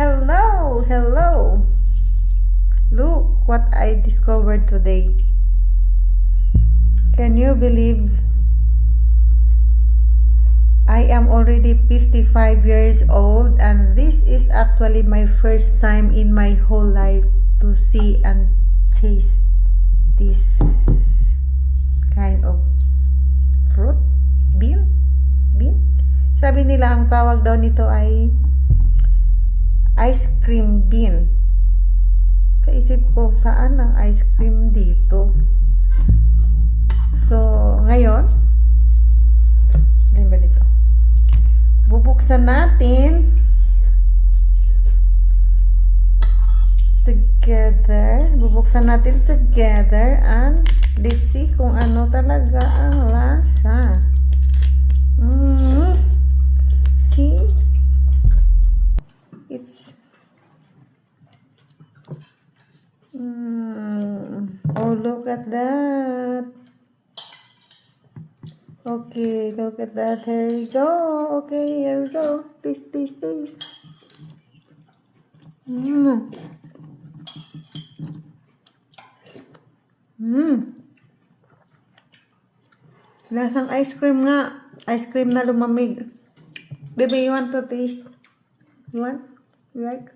Hello, hello. Look what I discovered today. Can you believe I am already 55 years old and this is actually my first time in my whole life to see and taste this kind of fruit. Bean. Sabi nila ang tawag daw nito ay ice cream bean. Sa isip ko, saan ang ice cream dito? So, ngayon, ganyan ba dito? Bubuksan natin together. Bubuksan natin together and let's see kung ano talaga ang lasa. See? It's oh, look at that. Okay, look at that. Here we go. Okay, here we go. Taste. Lasang ice cream nga. Ice cream na lumamig. Baby, you want to taste? You want? You like?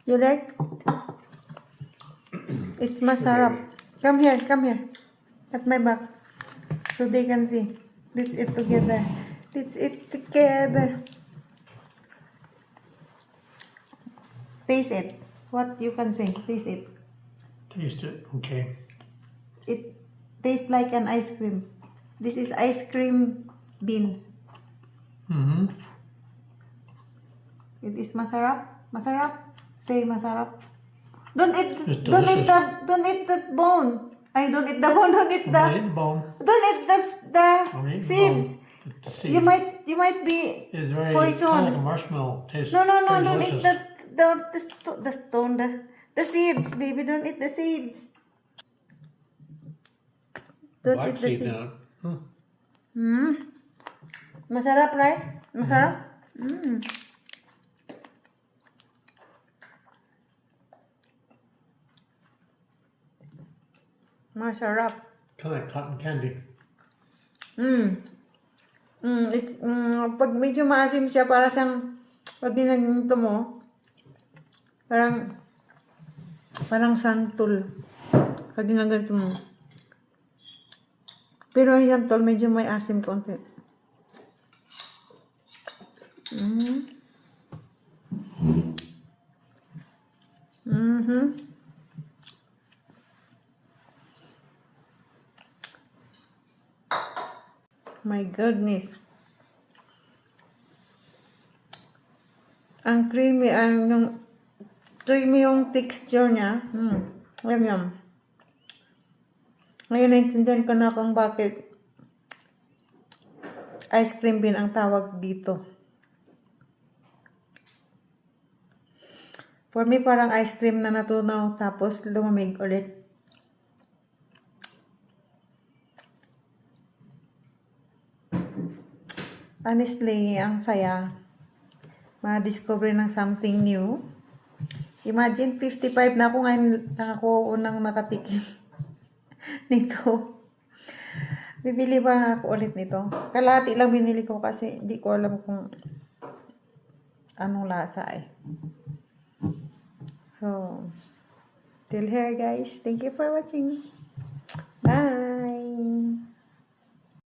You like? It's masarap. Come here. At my back. So they can see. Let's eat together. Taste it. What you can say? Taste it. Taste it, okay. It tastes like an ice cream. This is ice cream bean. It is masarap. Say masarap. Don't eat that bone. I don't eat the bone. Don't eat the bone. Don't eat the seeds. The seed. You might be It's very poison. kind of like a marshmallow taste. No. Very Don't delicious. eat the stone. The seeds, baby. Don't eat the seeds. Don't Black eat the seed seeds. now. Masarap, right? Masarap? Masarap. Kind of like cotton candy. It's, pag medyo maasim siya, para siyang, pag ginanito mo, parang santol. Pag ginaganito mo. Pero yung santol, medyo may asim konti. My goodness. Ang creamy, yung texture niya. Yum. Ngayon, naintindihan ko na kung bakit ice cream bean ang tawag dito. For me, parang ice cream na natunaw tapos lumamig ulit. Honestly, ang saya. Ma-discover ng something new. Imagine, 55 na ako ngayon lang ako unang nakatikim nito. Bibili ba ako ulit nito? Kalahati lang binili ko kasi hindi ko alam kung anong lasa eh. So, till here guys. Thank you for watching.